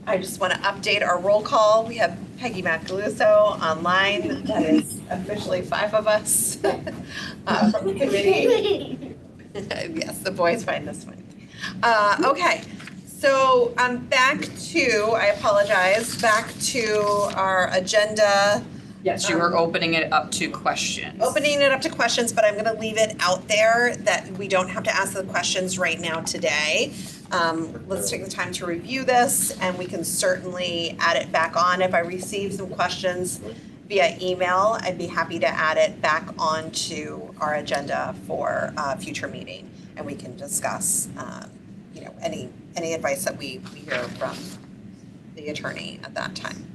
I just want to update our roll call. We have Peggy Macaluso online. That is officially 5 of us from the committee. Yes, the boys find this one. Okay, so back to, I apologize, back to our agenda. Yes, you were opening it up to questions. Opening it up to questions, but I'm going to leave it out there that we don't have to ask the questions right now today. Let's take the time to review this, and we can certainly add it back on. If I receive some questions via email, I'd be happy to add it back onto our agenda for a future meeting, and we can discuss, any advice that we hear from the attorney at that time.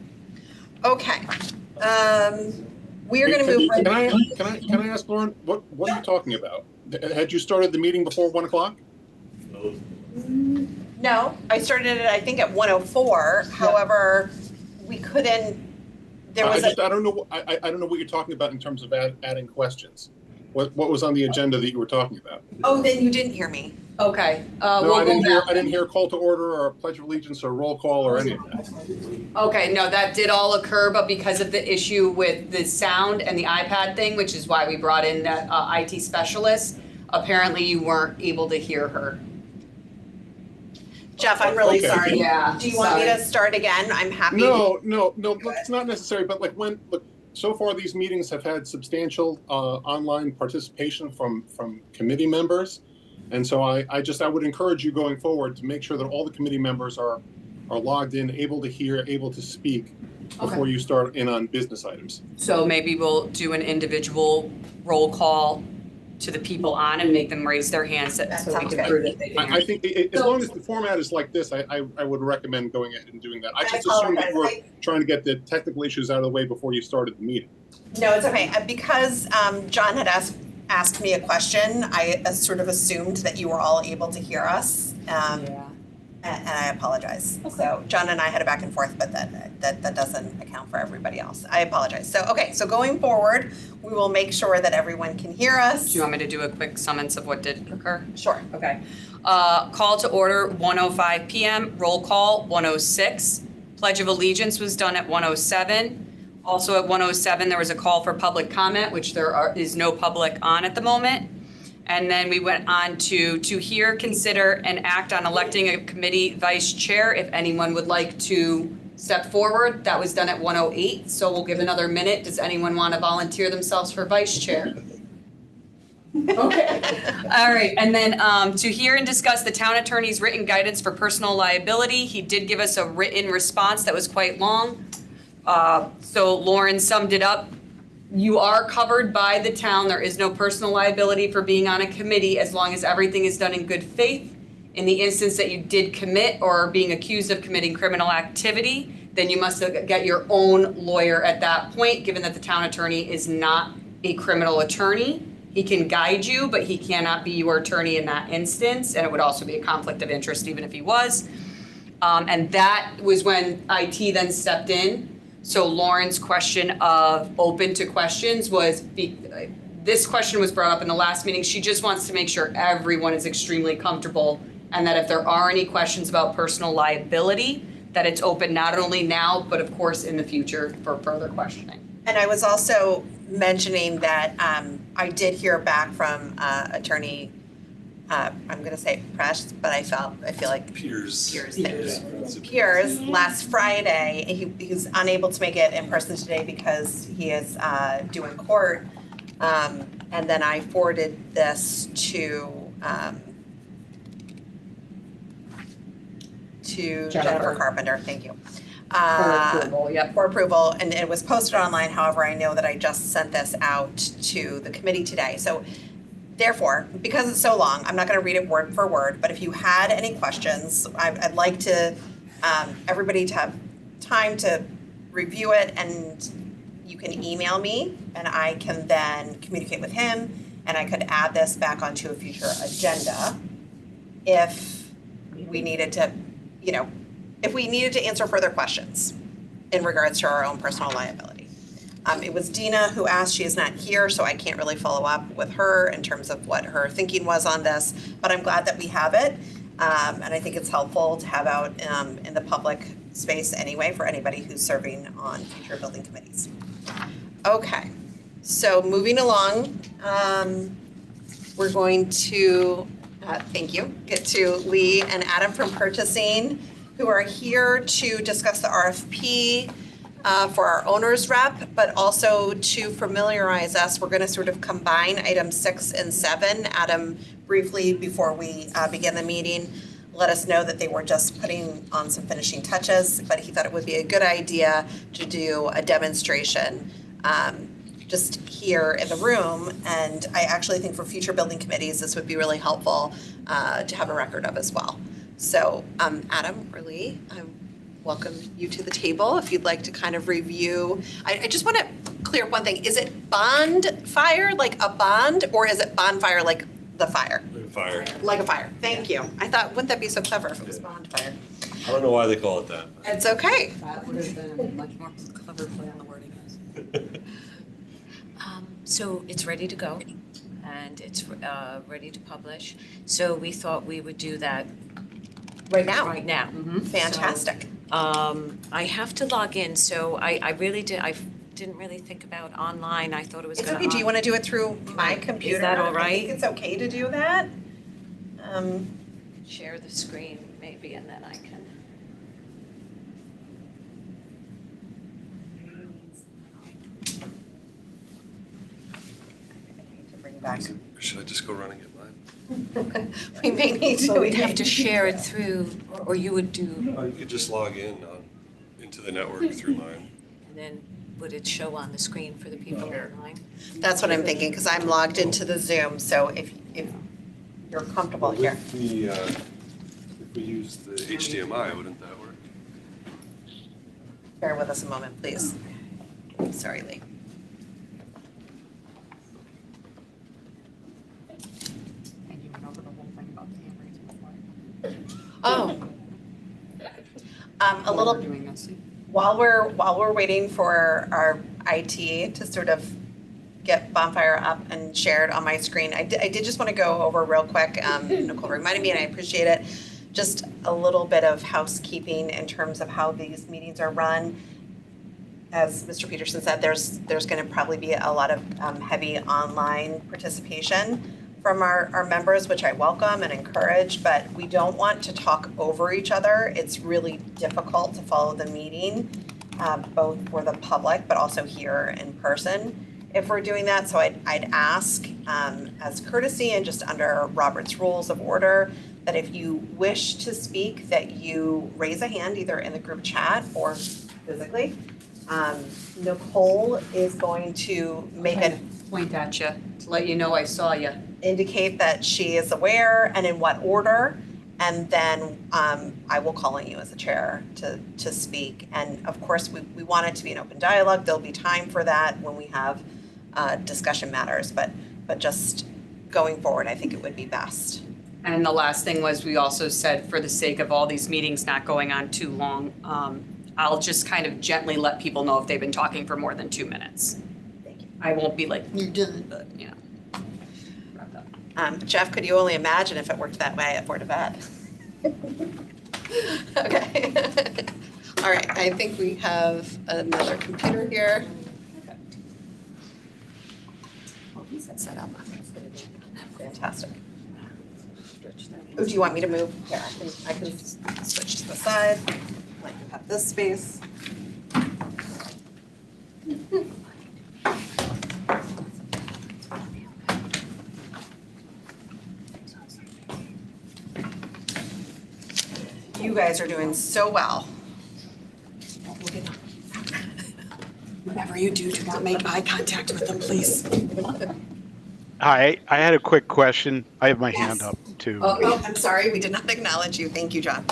Okay. We are going to move right. Can I ask Lauren, what are you talking about? Had you started the meeting before 1 o'clock? No, I started it, I think, at 1:04. Yeah. However, we couldn't, there was I don't know what you're talking about in terms of adding questions. What was on the agenda that you were talking about? Oh, then you didn't hear me. Okay. No, I didn't hear call to order or pledge of allegiance or roll call or any of that. Okay, no, that did all occur, but because of the issue with the sound and the iPad thing, which is why we brought in that IT specialist, apparently you weren't able to hear her. Jeff, I'm really sorry. Yeah. Do you want me to start again? I'm happy. No, it's not necessary. But so far these meetings have had substantial online participation from committee members, and so I would encourage you going forward to make sure that all the committee members are logged in, able to hear, able to speak before you start in on business items. So maybe we'll do an individual roll call to the people on and make them raise their hands so we can prove that they can. I think as long as the format is like this, I would recommend going ahead and doing that. I just assumed that you were trying to get the technical issues out of the way before you started the meeting. No, it's okay. Because John had asked me a question, I sort of assumed that you were all able to hear us. And I apologize. Okay. So John and I had a back and forth, but that doesn't account for everybody else. I apologize. So going forward, we will make sure that everyone can hear us. Do you want me to do a quick summons of what did occur? Sure. Okay. Call to order 1:05 p.m. Roll call 1:06. Pledge of Allegiance was done at 1:07. Also at 1:07 there was a call for public comment, which is no public on at the moment. And then we went on to hear, consider, and act on electing a committee vice chair. If anyone would like to step forward, that was done at 1:08. So we'll give another minute. Does anyone want to volunteer themselves for vice chair? Okay. All right. And then to hear and discuss the town attorney's written guidance for personal liability. He did give us a written response that was quite long. So Lauren summed it up. You are covered by the town. There is no personal liability for being on a committee as long as everything is done in good faith. In the instance that you did commit or are being accused of committing criminal activity, then you must get your own lawyer at that point, given that the town attorney is not a criminal attorney. He can guide you, but he cannot be your attorney in that instance, and it would also be a conflict of interest even if he was. And that was when IT then stepped in. So Lauren's question of open to questions was, this question was brought up in the last meeting. She just wants to make sure everyone is extremely comfortable and that if there are any questions about personal liability, that it's open not only now, but of course in the future for further questioning. And I was also mentioning that I did hear back from attorney, I'm going to say Press, but I feel like Piers last Friday. He's unable to make it in person today because he is doing court. And then I forwarded this to Jennifer Carpenter. Thank you. For approval, and it was posted online. However, I know that I just sent this out to the committee today. So therefore, because it's so long, I'm not going to read it word for word, but if you had any questions, I'd like to everybody to have time to review it, and you can email me and I can then communicate with him, and I could add this back onto a future agenda if we needed to, if we needed to answer further questions in regards to our own personal liability. It was Dina who asked. She is not here, so I can't really follow up with her in terms of what her thinking was on this, but I'm glad that we have it. And I think it's helpful to have out in the public space anyway for anybody who's serving on future building committees. Okay, so moving along, we're going to, thank you, get to Lee and Adam from purchasing, who are here to discuss the RFP for our owner's rep, but also to familiarize us. We're going to sort of combine items 6 and 7. Adam, briefly before we begin the meeting, let us know that they were just putting on some finishing touches, but he thought it would be a good idea to do a demonstration just here in the room. And I actually think for future building committees, this would be really helpful to have a record of as well. So Adam or Lee, I welcome you to the table. If you'd like to kind of review, I just want to clear up one thing. Is it bonfire, like a bond, or is it bonfire like the fire? Like a fire. Like a fire. Thank you. I thought, wouldn't that be so clever if it was bonfire? I don't know why they call it that. It's okay. That would have been a much more clever play on the wording. So it's ready to go, and it's ready to publish. So we thought we would do that Right now. right now. Fantastic. I have to log in, so I really didn't really think about online. I thought it was It's gonna. okay. Do you want to do it through my computer? Is that all I right? think it's okay to do that. Share the screen maybe, and then I can. To bring back. Should I just go run and get mine? We may need to. So we'd have to share it through, or you would do, Oh, you could just log in into the network through mine. and then would it show on the screen for the people online? That's what I'm thinking, because I'm logged into the Zoom, so if you're comfortable here. If we use the HDMI, wouldn't that work? Bear with us a moment, please. Sorry, Lee. And you went over the whole thing about the handbrake before. Oh. A While little, we're doing this. while we're waiting for our IT to sort of get Bonfire up and shared on my screen, I did just want to go over real quick, Nicole reminded me and I appreciate it, just a little bit of housekeeping in terms of how these meetings are run. As Mr. Peterson said, there's going to probably be a lot of heavy online participation from our members, which I welcome and encourage, but we don't want to talk over each other. It's really difficult to follow the meeting, both for the public, but also here in person if we're doing that. So I'd ask, as courtesy and just under Robert's Rules of Order, that if you wish to speak, that you raise a hand either in the group chat or physically. Nicole is going to make a Point at you to let you know I saw you. indicate that she is aware and in what order, and then I will call on you as the chair to speak. And of course, we want it to be an open dialogue. There'll be time for that when we have discussion matters, but just going forward, I think it would be best. And the last thing was, we also said, for the sake of all these meetings not going on too long, I'll just kind of gently let people know if they've been talking for more than 2 minutes. Thank you. I won't be like, you're done, but, you know. wrap up. Jeff, could you only imagine if it worked that way at Board of Ed? Okay. All right, I think we have another computer here. Oh, he's set up. Fantastic. Oh, do you want me to move? Here, I can switch to the side. Let you have this space. You guys are doing so well. Whatever you do not make eye contact with them, please. Hi, I had a quick question. I have my hand Yes. up too. Oh, I'm sorry, we did not acknowledge you. Thank you, John.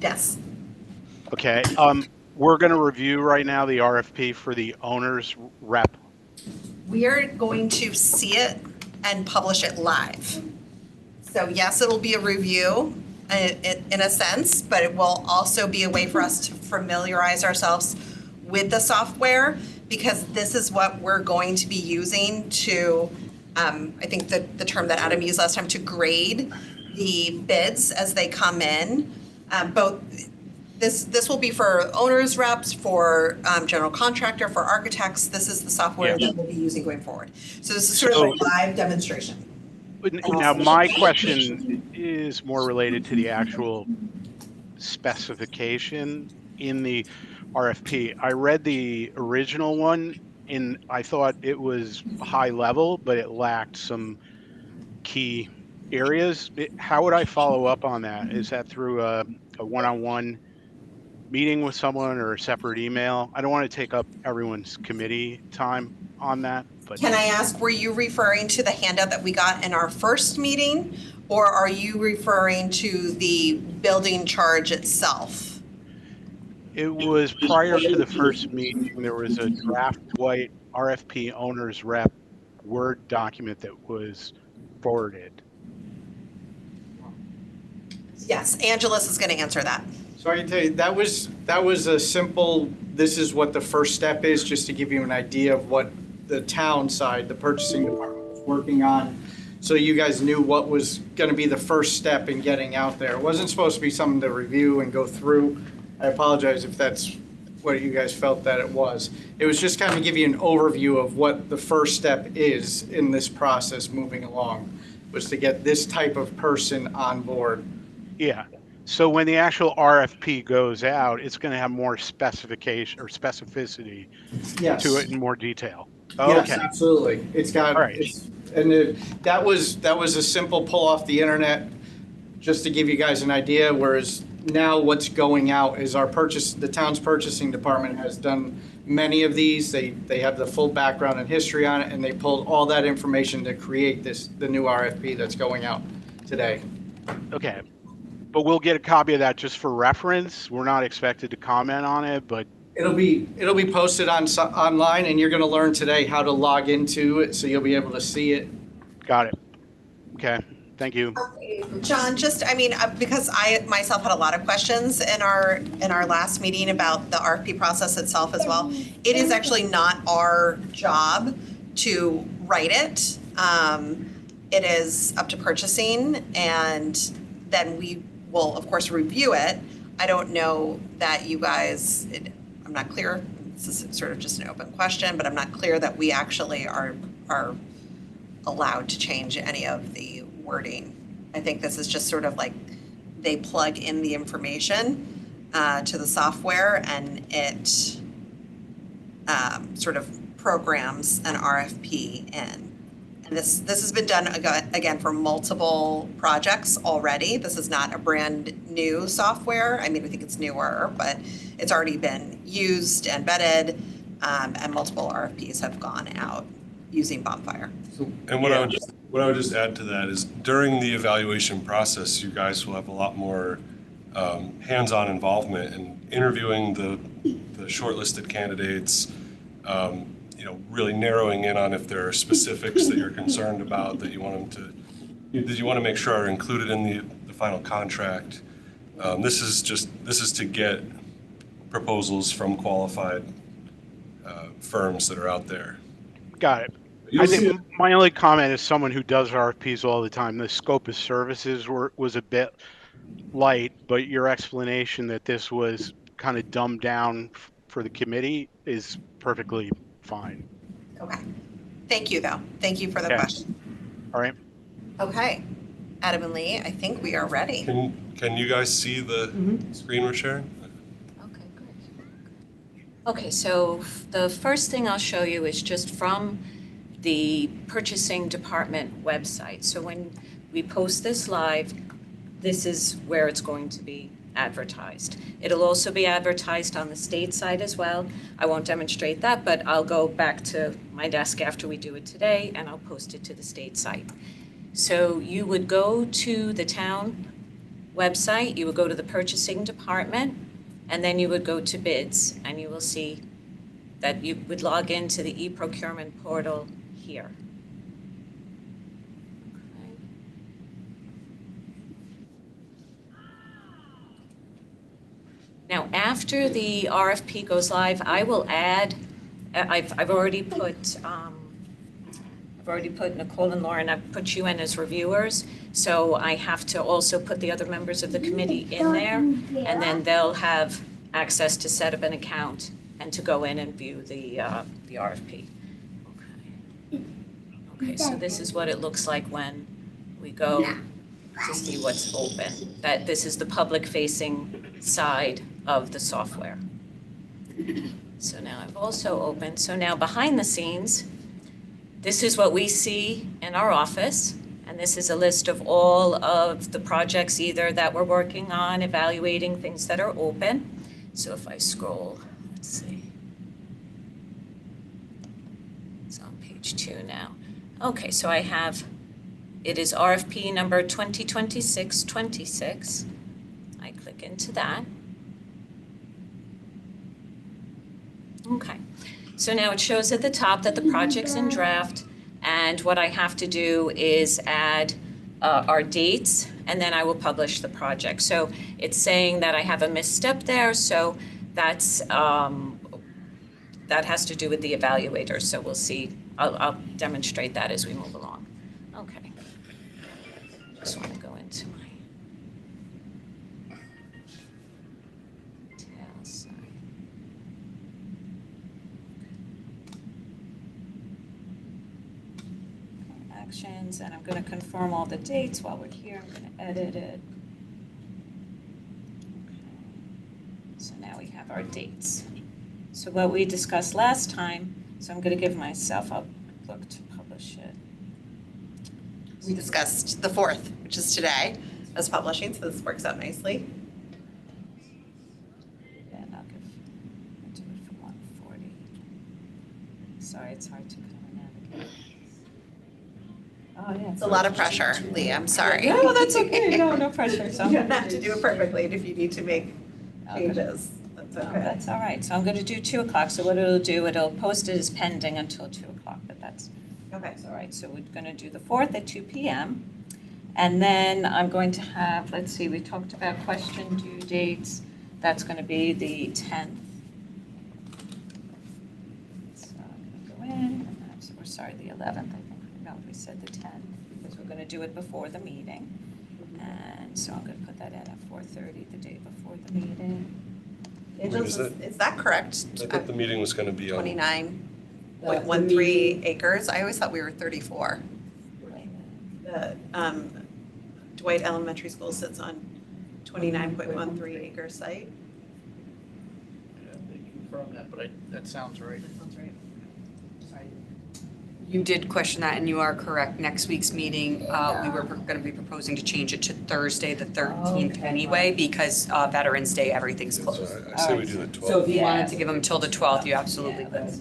Yes. Okay, we're gonna review right now the RFP for the owner's rep. We are going to see it and publish it live. So yes, it'll be a review in a sense, but it will also be a way for us to familiarize ourselves with the software, because this is what we're going to be using to, I think the term that Adam used last time, to grade the bids as they come in. Both This will be for owners reps, for general contractor, for architects. This is the software Yeah. that we'll be using going forward. So this is sort of So- like live demonstration. Now, my question is more related to the actual specification in the RFP. I read the original one and I thought it was high level, but it lacked some key areas. How would I follow up on that? Is that through a one-on-one meeting with someone or a separate email? I don't want to take up everyone's committee time on that, but Can I ask, were you referring to the handout that we got in our first meeting? Or are you referring to the building charge itself? it was prior to the first meeting. There was a draft Dwight RFP owner's rep Word document that was forwarded. Yes, Angelus is going to answer that. So I can tell you, that was a simple, this is what the first step is, just to give you an idea of what the town side, the purchasing department was working on. So you guys knew what was gonna be the first step in getting out there. It wasn't supposed to be something to review and go through. I apologize if that's what you guys felt that it was. It was just kind of give you an overview of what the first step is in this process moving along, was to get this type of person on board. Yeah. So when the actual RFP goes out, it's going to have more specification or specificity Yes. to it in more detail. Yes, Okay. absolutely. It's got, All right. that was a simple pull off the internet, just to give you guys an idea, whereas now what's going out is the town's purchasing department has done many of these. They have the full background and history on it, and they pulled all that information to create the new RFP that's going out today. Okay. But we'll get a copy of that just for reference. We're not expected to comment on it, but It'll be posted online, and you're going to learn today how to log into it, so you'll be able to see it. got it. Okay. Thank you. John, because I myself had a lot of questions in our last meeting about the RFP process itself as well. It is actually not our job to write it. It is up to purchasing, and then we will, of course, review it. I don't know that you guys, I'm not clear, this is sort of just an open question, but I'm not clear that we actually are allowed to change any of the wording. I think this is just sort of like they plug in the information to the software, and it sort of programs an RFP in. And this has been done again for multiple projects already. This is not a brand new software. I mean, I think it's newer, but it's already been used and vetted, and multiple RFPs have gone out using Bonfire. And what I would just add to that is during the evaluation process, you guys will have a lot more hands-on involvement in interviewing the shortlisted candidates, really narrowing in on if there are specifics that you're concerned about that you want to make sure are included in the final contract. This is to get proposals from qualified firms that are out there. Got it. You'll I see think my only comment is someone who does RFPs all the time, the scope of services was a bit light, but your explanation that this was kind of dumbed down for the committee is perfectly fine. Okay. Thank you, though. Thank you for the Okay. question. All right. Okay. Adam and Lee, I think we are ready. Can you guys see the screen we're sharing? Okay, great. Okay, so the first thing I'll show you is just from the purchasing department website. So when we post this live, this is where it's going to be advertised. It'll also be advertised on the state side as well. I won't demonstrate that, but I'll go back to my desk after we do it today, and I'll post it to the state site. So you would go to the town website, you would go to the purchasing department, and then you would go to bids, and you will see that you would log into the e-procurement portal here. Now, after the RFP goes live, I will add, I've already put Nicole and Lauren, I've put you in as reviewers. So I have to also put the other members of the committee in there, and then they'll have access to set up an account and to go in and view the RFP. Okay, so this is what it looks like when we go to see what's open. That this is the public-facing side of the software. So now I've also opened, so now behind the scenes, this is what we see in our office, and this is a list of all of the projects either that we're working on, evaluating things that are open. So if I scroll, let's see. It's on page 2 now. Okay, so I have, it is RFP number 2026-26. I click into that. Okay, so now it shows at the top that the project's in draft, and what I have to do is add our dates, and then I will publish the project. So it's saying that I have a misstep there, so that's, that has to do with the evaluator, so we'll see. I'll demonstrate that as we move along. Okay. Just want to go into my details, sorry. Actions, and I'm going to confirm all the dates while we're here. I'm going to edit it. Okay. So now we have our dates. So what we discussed last time, so I'm going to give myself a look to publish it. We discussed the 4th, which is today, as publishing, so this works out nicely. Yeah, and I'll do it for 140. Sorry, it's hard to kind of navigate. Oh, yeah. It's a lot of pressure, Lee, I'm sorry. No, that's okay. No pressure. So You don't have to do it perfectly, and if you need to make changes, that's No, okay. that's all right. So I'm going to do 2 o'clock. So what it'll do, it'll post it as pending until 2 o'clock, but that's Okay. all right. So we're going to do the 4th at 2 p.m. And then I'm going to have, let's see, we talked about question due dates. That's going to be the 10th. So I'm going to go in, and that's, or sorry, the 11th, I think. No, we said the 10th, because we're going to do it before the meeting. And so I'm going to put that in at 4:30, the day before the meeting. Is that correct? I thought the meeting was going to be on. 29.13 acres. I always thought we were 34. The Dwight Elementary School sits on 29.13 acre site. They confirm that, but that sounds right. That sounds right. You did question that, and you are correct. Next week's meeting, we were going to be proposing to change it to Thursday, the 13th anyway, because Veterans Day, everything's So closed. I say we do the 12th. So if you wanted to give them till the 12th, you absolutely could.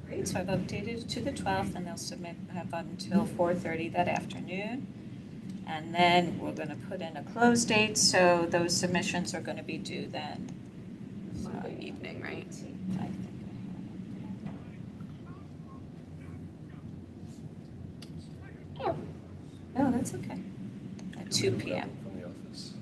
Great, so I've updated it to the 12th, and they'll have until 4:30 that afternoon. And then we're going to put in a close date, so those submissions are going to be due then. Monday evening, right? I think I have it. No, that's okay. At 2 p.m. From the office.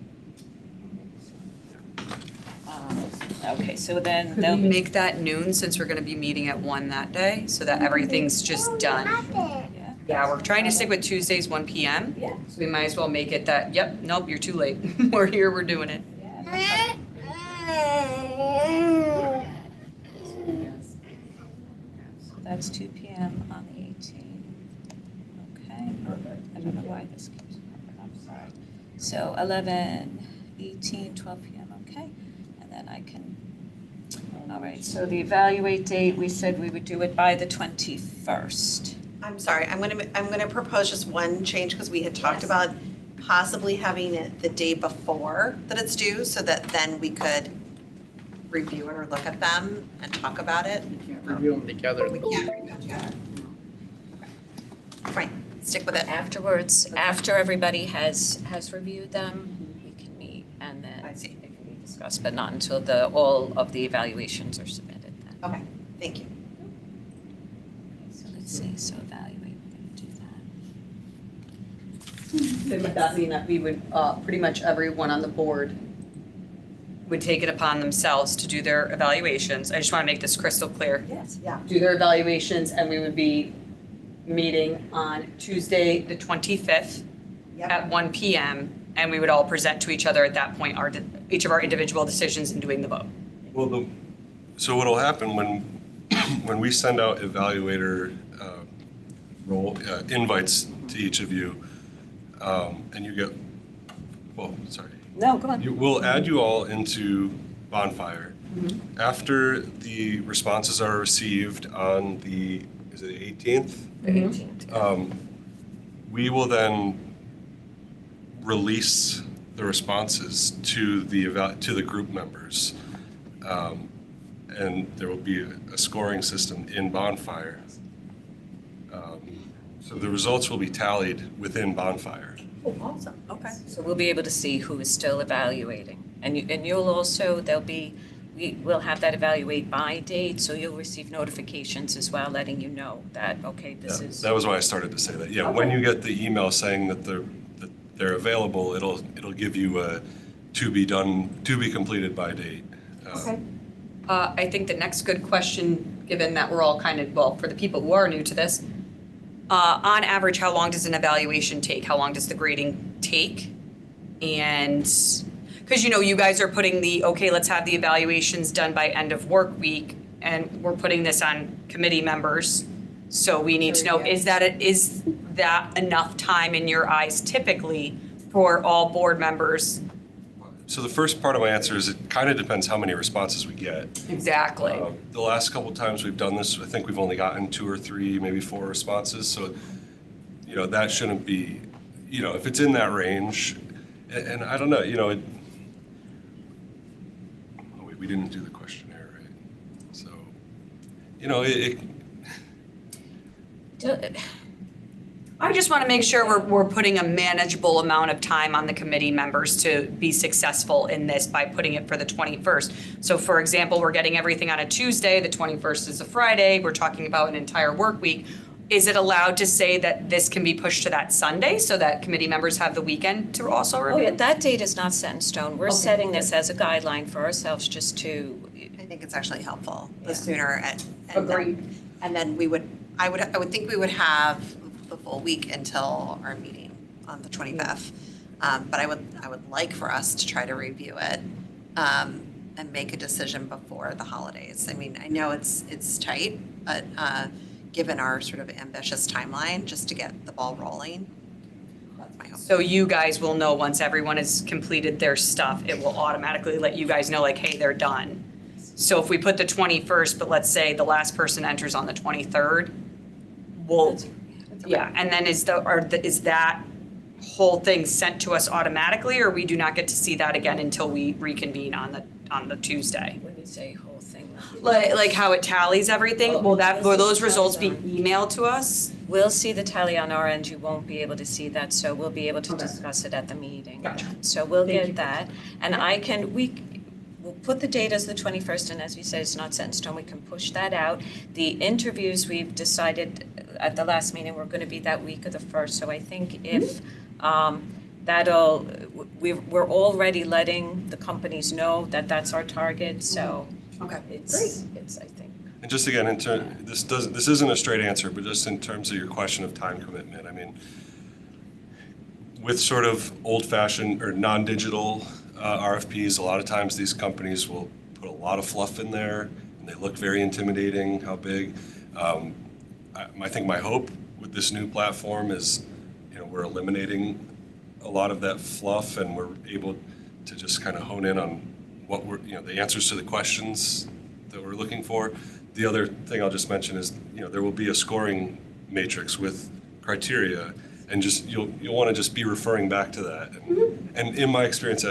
Okay, so then Could they'll we be. make that noon, since we're going to be meeting at 1 that day, so that everything's just done? Yeah. Yeah, we're trying to stick with Tuesdays, 1 p.m. Yeah. So we might as well make it that, yep, nope, you're too late. We're here, we're doing it. Yeah, no problem. So that's 2 p.m. on the 18th. Okay, I don't know why this keeps popping up, sorry. So 11, 18, 12 p.m., okay? And then I can, all right, so the evaluate date, we said we would do it by the 21st. I'm sorry, I'm gonna propose just one change, because we had talked Yes. about possibly having it the day before that it's due, so that then we could review it or look at them and talk about it. Review them together. We can't review it together. Fine, stick with it. Afterwards, after everybody has reviewed them, we can meet and then I see. it can be discussed, but not until all of the evaluations are submitted then. Okay, thank you. So let's see, so evaluate, we're gonna do that. So would that mean that we would, pretty much everyone on the board would take it upon themselves to do their evaluations? I just want to make this crystal clear. Yes. Yeah. Do their evaluations, and we would be meeting on Tuesday, the 25th at 1 PM, and we would all present to each other at that point each of our individual decisions in doing the vote. Well, so what'll happen when we send out evaluator invites to each of you, and you get, well, sorry. No, go on. We'll add you all into Bonfire. After the responses are received on the, is it the 18th? The 18th. We will then release the responses to the group members. And there will be a scoring system in Bonfire. So the results will be tallied within Bonfire. Oh, awesome, okay. So we'll be able to see who is still evaluating. And you'll also, we'll have that evaluate by date, so you'll receive notifications as well, letting you know that, okay, this is. That was why I started to say that. Yeah, when you get the email saying that they're available, it'll give you a to be completed by date. Okay. I think the next good question, given that we're all kind of, well, for the people who are new to this, on average, how long does an evaluation take? How long does the grading take? And, because you guys are putting okay, let's have the evaluations done by end of work week, and we're putting this on committee members. So we need to know, is that enough time in your eyes typically for all board members? So the first part of my answer is it kind of depends how many responses we get. Exactly. The last couple times we've done this, I think we've only gotten 2 or 3, maybe 4 responses. So, that shouldn't be, if it's in that range, and I don't know, oh wait, we didn't do the questionnaire, right? So, I just want to make sure we're putting a manageable amount of time on the committee members to be successful in this by putting it for the 21st. So for example, we're getting everything on a Tuesday, the 21st is a Friday, we're talking about an entire work week. Is it allowed to say that this can be pushed to that Sunday so that committee members have the weekend to also review? Oh, yeah, that date is not set in stone. We're setting this as a guideline for ourselves just to. I think it's actually helpful, the sooner and Agreed. And then I would think we would have the full week until our meeting on the 25th. But I would like for us to try to review it and make a decision before the holidays. I mean, I know it's tight, but given our sort of ambitious timeline, just to get the ball rolling, that's my hope. So you guys will know once everyone has completed their stuff, it will automatically let you guys know like, hey, they're done. So if we put the 21st, but let's say the last person enters on the 23rd, yeah, and then is that whole thing sent to us automatically, or we do not get to see that again until we reconvene on the Tuesday? When you say whole thing. Like how it tallies everything, will those results be emailed to us? We'll see the tally on our end, you won't be able to see that, so we'll be able to discuss it at the meeting. Gotcha. So we'll get that, and we'll put the date as the 21st, and as we said, it's not set in stone, we can push that out. The interviews, we've decided at the last meeting, we're gonna be that week of the 1st, so I think if, we're already letting the companies know that that's our target, so. Okay, It's, I think. And just again, this isn't a straight answer, but just in terms of your question of time commitment, I mean, with sort of old-fashioned or non-digital RFPs, a lot of times these companies will put a lot of fluff in there, and they look very intimidating, how big. I think my hope with this new platform is, we're eliminating a lot of that fluff, and we're able to just kind of hone in on what the answers to the questions that we're looking for. The other thing I'll just mention is, there will be a scoring matrix with criteria, and just you'll want to just be referring back to that. And in my experience,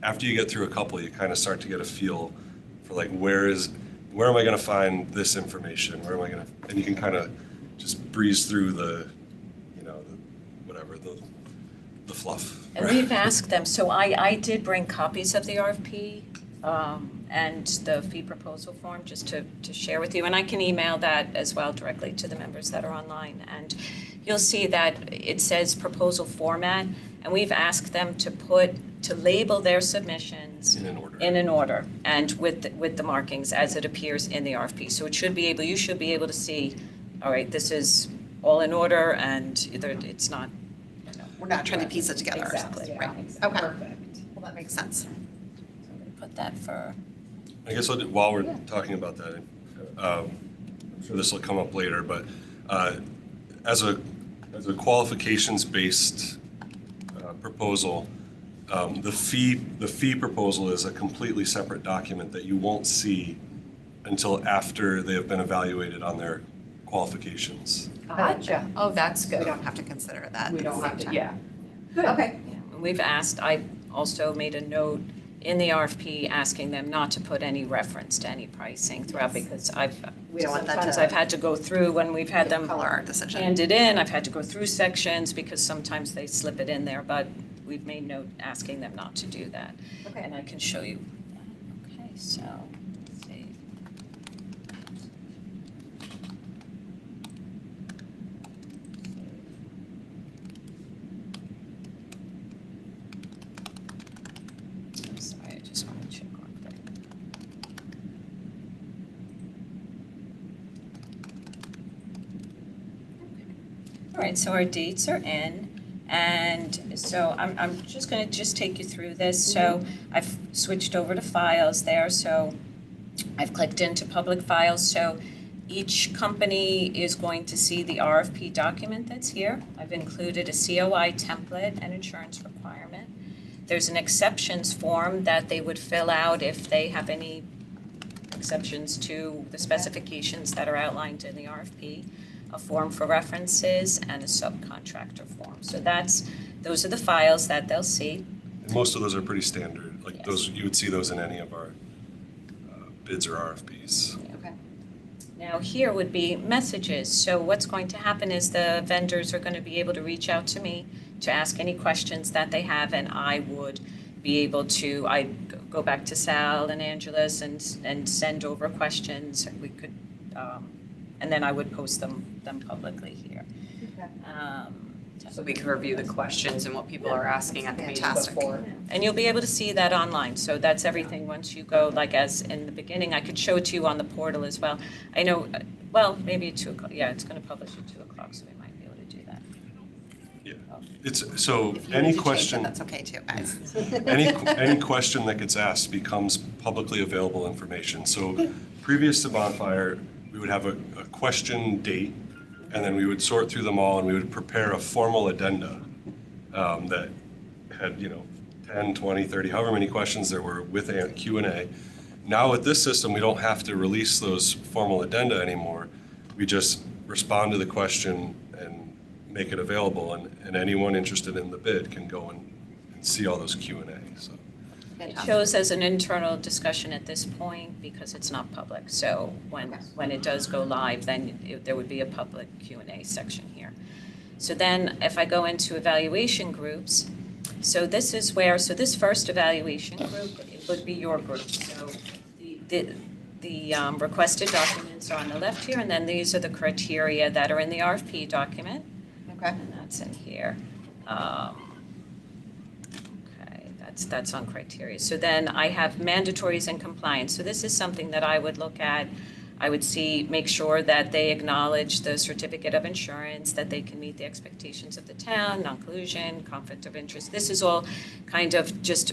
after you get through a couple, you kind of start to get a feel for like where am I going to find this information? And you can kind of just breeze through the fluff. And we've asked them, so I did bring copies of the RFP and the fee proposal form just to share with you, and I can email that as well directly to the members that are online. And you'll see that it says proposal format, and we've asked them to label their submissions in an order and with the markings as it appears in the RFP. So you should be able to see, all right, this is all in order and either it's not, you know. We're not trying to piece it together or Exactly, something, yeah, right? exactly. Okay, Perfect. well, that makes sense. So I'm gonna put that for, I guess while we're talking about that, I'm sure this will come up later, but as a qualifications-based proposal, the fee proposal is a completely separate document that you won't see until after they have been evaluated on their qualifications. Gotcha. Oh, that's We good. don't have to consider that. We at the don't same have to, time. yeah. Good. Okay. yeah, we've asked, I also made a note in the RFP asking them not to put any reference to any pricing throughout because We don't want that sometimes to I've had to go through when we've had them color our decision. handed in, I've had to go through sections because sometimes they slip it in there, but we've made note asking them not to do that. Okay. And I can show you. Okay, so, let's see. I'm sorry, I just want to check one thing. All right, so our dates are in, and so I'm just gonna take you through this. So I've switched over to files there, so I've clicked into public files, so each company is going to see the RFP document that's here. I've included a COI template and insurance requirement. There's an exceptions form that they would fill out if they have any exceptions to the specifications that are outlined in the RFP, a form for references, and a subcontractor form. So those are the files that they'll see. And most of those are pretty standard, like Yes. those, you would see those in any of our bids or RFPs. Okay. Now here would be messages. So what's going to happen is the vendors are going to be able to reach out to me to ask any questions that they have, and I would be able to, I'd go back to Sal and Angela's and send over questions. We could, and then I would post them publicly here. So we can review the questions and what people are asking at the meeting Fantastic. before. And you'll be able to see that online, so that's everything once you go, like as in the beginning, I could show it to you on the portal as well. I know, well, maybe at 2 o'clock, yeah, it's gonna publish at 2 o'clock, so we might be able to do that. Yeah, it's, so If you any need to change it, question, that's okay too, guys. any question that gets asked becomes publicly available information. So previous to Bonfire, we would have a question date, and then we would sort through them all, and we would prepare a formal addenda that had, 10, 20, 30, however many questions there were with a Q&A. Now with this system, we don't have to release those formal addenda anymore. We just respond to the question and make it available, and anyone interested in the bid can go and see all those Q&A, so. It shows as an internal discussion at this point because it's not public. So when it does go live, then there would be a public Q&A section here. So then if I go into evaluation groups, so this is where, so this first evaluation group, it would be your group. So the requested documents are on the left here, and then these are the criteria that are in the RFP document. Okay. And that's in here. That's on criteria. So then I have mandatories and compliance. So this is something that I would look at. I would make sure that they acknowledge the certificate of insurance, that they can meet the expectations of the town, non-collusion, conflict of interest. This is all kind of just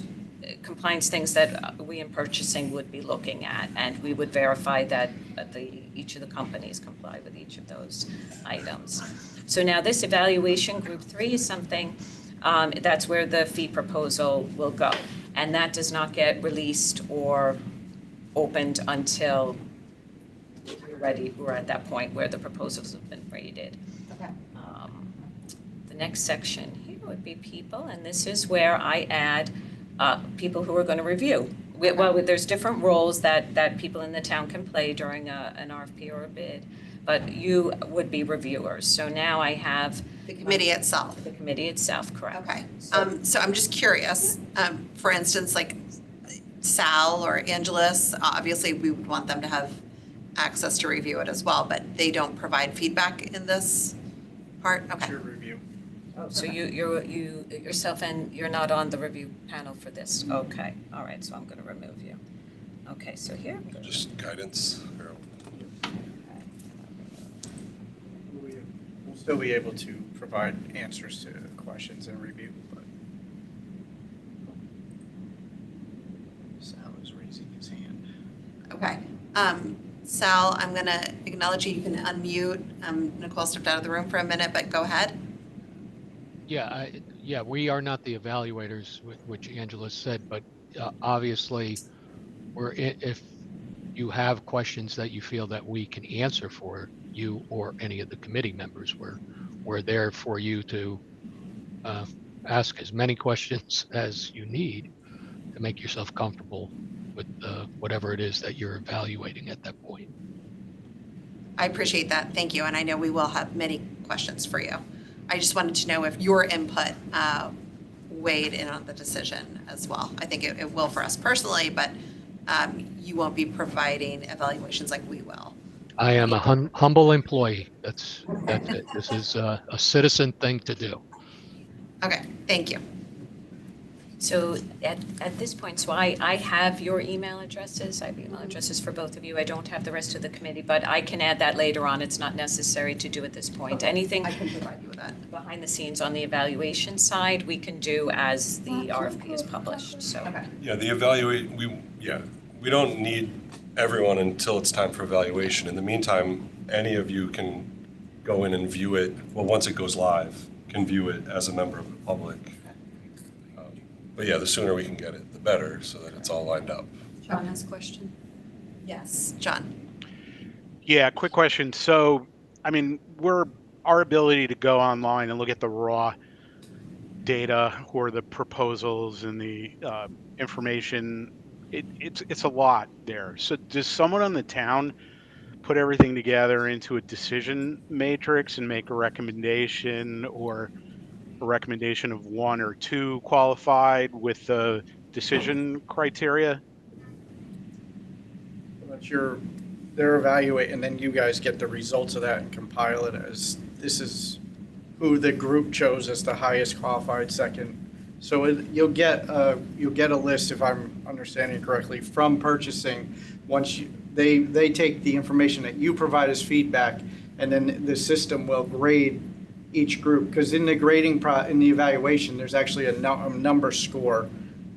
compliance things that we in purchasing would be looking at, and we would verify that each of the companies comply with each of those items. So now this evaluation group 3 is something that's where the fee proposal will go. And that does not get released or opened until we're at that point where the proposals have been rated. Okay. The next section here would be people, and this is where I add people who are going to review. Well, there's different roles that people in the town can play during an RFP or a bid, but you would be reviewers. So now I have The committee itself. the committee itself, correct? Okay, so I'm just curious, for instance, like Sal or Angelus, obviously we would want them to have access to review it as well, but they don't provide feedback in this part? Okay. Your review. Oh, so you yourself, and you're not on the review panel for this? Okay, all right, so I'm going to remove you. Okay, so here. Just guidance, or We have full still be able to provide answers to questions and review, but. Sal is raising his hand. Okay. Sal, I'm going to acknowledge you. You can unmute. Nicole stepped out of the room for a minute, but go ahead. Yeah, we are not the evaluators, which Angela said, but obviously, if you have questions that you feel that we can answer for you or any of the committee members, we're there for you to ask as many questions as you need to make yourself comfortable with whatever it is that you're evaluating at that point. I appreciate that. Thank you. And I know we will have many questions for you. I just wanted to know if your input weighed in on the decision as well. I think it will for us personally, but you won't be providing evaluations like we will. I am a humble employee. That's it. This is a citizen thing to do. Okay, thank you. So at this point, so I have your email addresses. I have email addresses for both of you. I don't have the rest of the committee, but I can add that later on. It's not necessary to do at this point. Okay. Anything I can provide you with that. behind the scenes on the evaluation side, we can do as the RFP is published, so. Okay. Yeah, we don't need everyone until it's time for evaluation. In the meantime, any of you can go in and view it, well, once it goes live, can view it as a member of the public. But yeah, the sooner we can get it, the better, so that it's all lined up. John has a question. Yes, John. Yeah, quick question. So, I mean, our ability to go online and look at the raw data or the proposals and the information, it's a lot there. So does someone on the town put everything together into a decision matrix and make a recommendation, or a recommendation of one or two qualified with the decision criteria? That's they're evaluating, and then you guys get the results of that and compile it as, this is who the group chose as the highest qualified second. So you'll get a list, if I'm understanding correctly, from purchasing. Once they take the information that you provide as feedback, and then the system will grade each group, because in the grading in the evaluation, there's actually a number score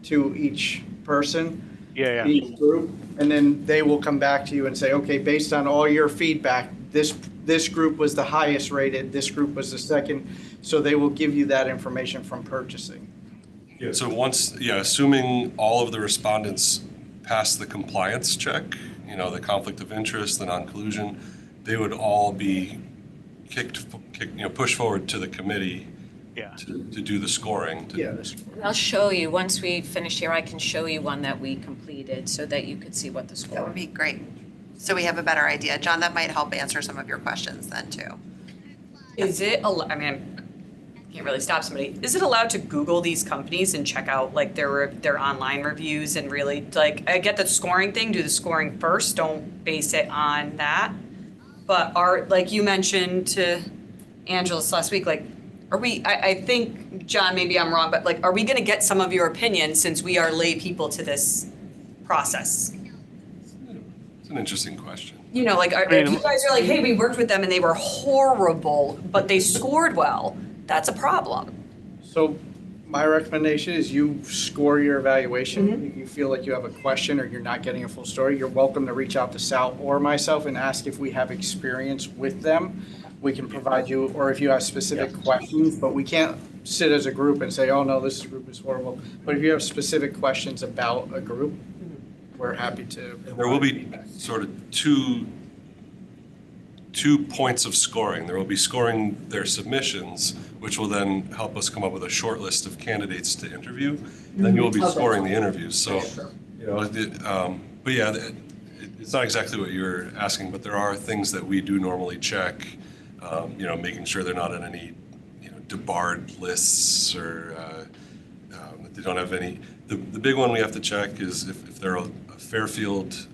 to each person. Yeah. Each group, and then they will come back to you and say, okay, based on all your feedback, this group was the highest rated, this group was the second. So they will give you that information from purchasing. Yeah, so assuming all of the respondents pass the compliance check, the conflict of interest, the non-collusion, they would all be pushed forward to the committee. Yeah. To do the scoring. I'll show you, once we finish here, I can show you one that we completed so that you could see what the score. That would be great. So we have a better idea. John, that might help answer some of your questions then too. Is it, I can't really stop somebody. Is it allowed to Google these companies and check out like their online reviews and really, like, I get the scoring thing, do the scoring first, don't base it on that. But like you mentioned to Angela's last week, like, I think, John, maybe I'm wrong, but like, are we gonna get some of your opinion since we are lay people to this process? It's an interesting question. Like, if you guys are like, hey, we worked with them and they were horrible, but they scored well, that's a problem. So my recommendation is you score your evaluation. Mm-hmm. If you feel like you have a question or you're not getting a full story, you're welcome to reach out to Sal or myself and ask if we have experience with them. We can provide you, or if you have specific questions, but we can't sit as a group and say, oh no, this group is horrible. But if you have specific questions about a group, we're happy to. There will be sort of two points of scoring. There will be scoring their submissions, which will then help us come up with a short list of candidates to interview. Then you will be scoring the interviews. So, but yeah, it's not exactly what you're asking, but there are things that we do normally check. Making sure they're not on any, debarred lists, or that they don't have any. The big one we have to check is if they're a Fairfield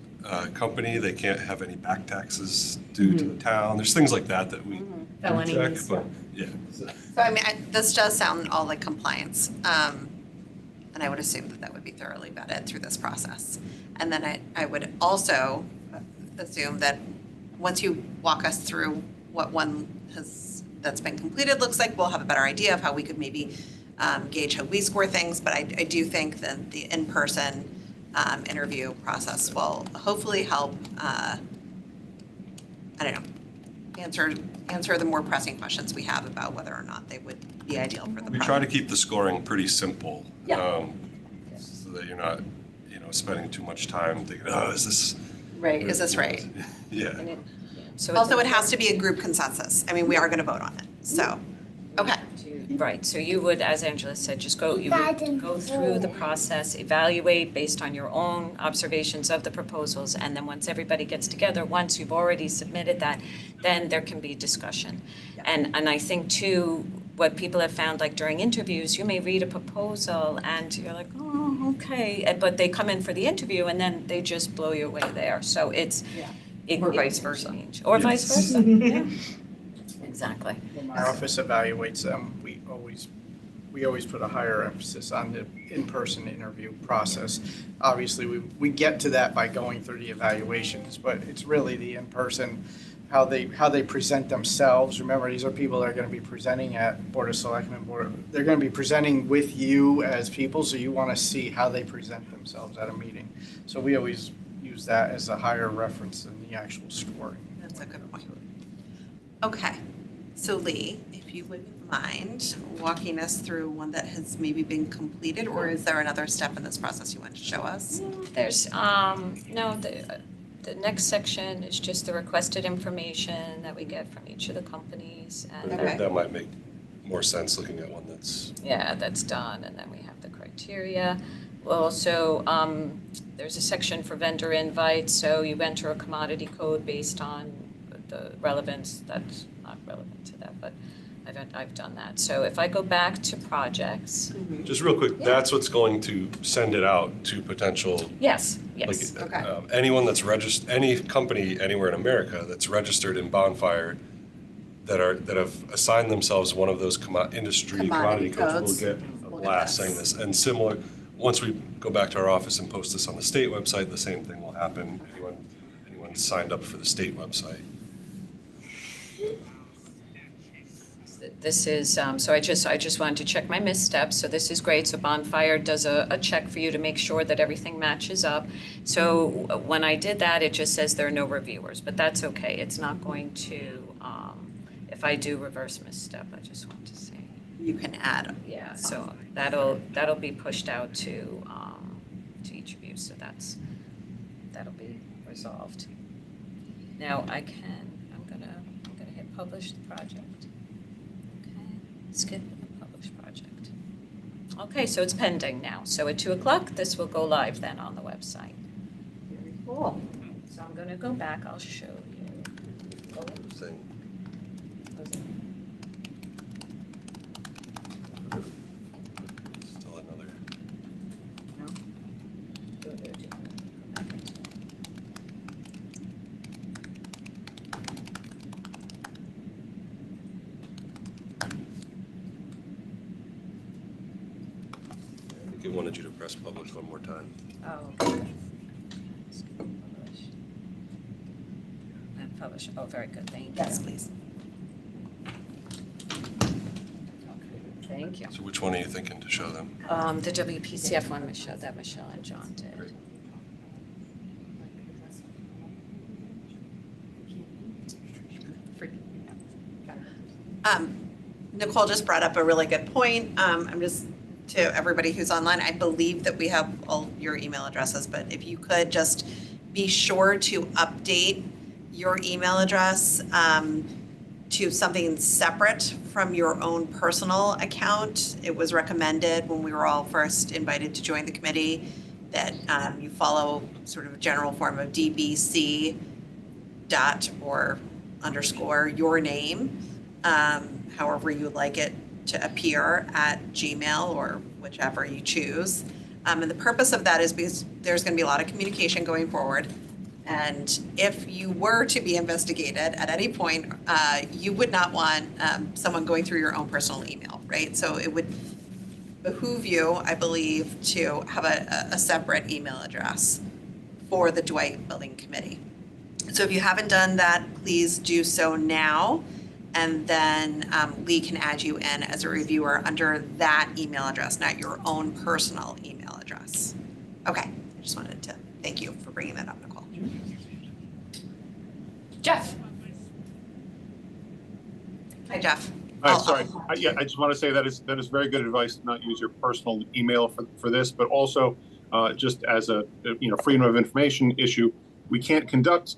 company, they can't have any back taxes due to the town. There's things like that we check, but yeah. So this does sound all like compliance, and I would assume that would be thoroughly vetted through this process. And then I would also assume that once you walk us through what one that's been completed looks like, we'll have a better idea of how we could maybe gauge how we score things. But I do think that the in-person interview process will hopefully help, I don't know, answer the more pressing questions we have about whether or not they would be ideal for the We project. try to keep the scoring pretty simple. Yeah. So that you're not, spending too much time thinking, oh, is this? Right, is this right? Yeah. And it- yeah, so it's Also, it has to be a group consensus. I mean, we are going to vote on it, so, okay. Right, so you would, as Angela said, you would go through the process, evaluate based on your own observations of the proposals, and then once everybody gets together, once you've already submitted that, then there can be discussion. And I think too, what people have found, like during interviews, you may read a proposal and you're like, oh, okay, but they come in for the interview and then they just blow you away there, so it's. Or it vice can versa. change. Or vice versa, yeah. Exactly. When my office evaluates them, we always put a higher emphasis on the in-person interview process. Obviously, we get to that by going through the evaluations, but it's really the in-person, how they present themselves. Remember, these are people that are going to be presenting at Board of Selectmen Board. They're going to be presenting with you as people, so you want to see how they present themselves at a meeting. So we always use that as a higher reference than the actual scoring. That's a good point. Okay, so Lee, if you wouldn't mind walking us through one that has maybe been completed, or is there another step in this process you want to show us? There's, no, the next section is just the requested information that we get from each of the companies. I And think Okay. that might make more sense looking at one that's, yeah, that's done, and then we have the criteria. We'll also, there's a section for vendor invites, so you enter a commodity code based on the relevance, that's not relevant to that, but I've done that. So if I go back to projects, just real quick, Yeah. that's what's going to send it out to potential, yes, like, yes, Okay. anyone that's registered, any company anywhere in America that's registered in Bonfire that have assigned themselves one of those industry Commodity commodity codes will codes. get a We'll get blast this. saying this. And similar, once we go back to our office and post this on the state website, the same thing will happen. Anyone signed up for the state website. this is, so I just wanted to check my missteps, so this is great. So Bonfire does a check for you to make sure that everything matches up. So when I did that, it just says there are no reviewers, but that's okay. It's not going to, if I do reverse misstep, I just want to say. You can add. Yeah, so that'll be pushed out to each of you, so that'll be resolved. Now I'm gonna hit publish the project. Okay, skip the publish project. Okay, so it's pending now. So at 2:00, this will go live then on the website. Very cool. So I'm gonna go back, I'll show you. Thing. Still another. I think it wanted you to press publish one more time. Oh, okay. Publish. And publish, oh, very good, thank you. Yes, please. Thank you. So which one are you thinking to show them? The WPCF one, Michelle and John did. Nicole just brought up a really good point. I'm just, to everybody who's online, I believe that we have all your email addresses, but if you could just be sure to update your email address to something separate from your own personal account. It was recommended when we were all first invited to join the committee that you follow sort of a general form of DBC dot or underscore your name, however you would like it to appear at Gmail or whichever you choose. And the purpose of that is because there's going to be a lot of communication going forward. And if you were to be investigated at any point, you would not want someone going through your own personal email, right? So it would behoove you, I believe, to have a separate email address for the Dwight Building Committee. So if you haven't done that, please do so now. And then Lee can add you in as a reviewer under that email address, not your own personal email address. Okay, I just wanted to thank you for bringing that up, Nicole. Jeff? Hi, Jeff. Sorry. I just want to say that is very good advice to not use your personal email for this, but also just as a freedom of information issue, we can't conduct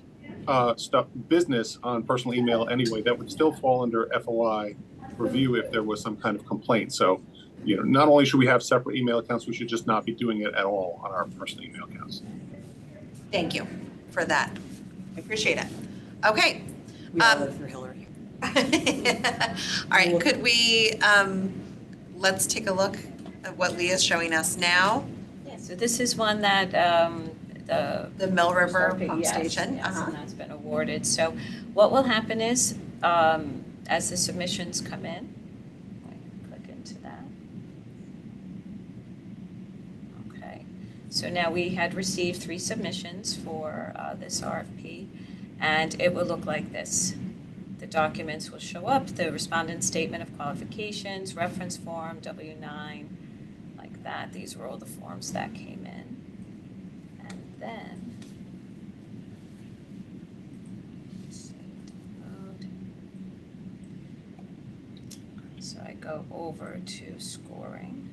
business on personal email anyway. That would still fall under FOI review if there was some kind of complaint. So, not only should we have separate email accounts, we should just not be doing it at all on our personal email accounts. Thank you for that. I appreciate it. Okay. We all live through Hillary. All right, could we, let's take a look at what Lee is showing us now. Yeah, so this is one that The Mill River Pump Yes, Station. yes, and that's been awarded. So what will happen is, as the submissions come in, I can click into that. Okay, so now we had received 3 submissions for this RFP, and it will look like this. The documents will show up, the respondent statement of qualifications, reference form, W-9, like that. These were all the forms that came in. And then, so I go over to scoring.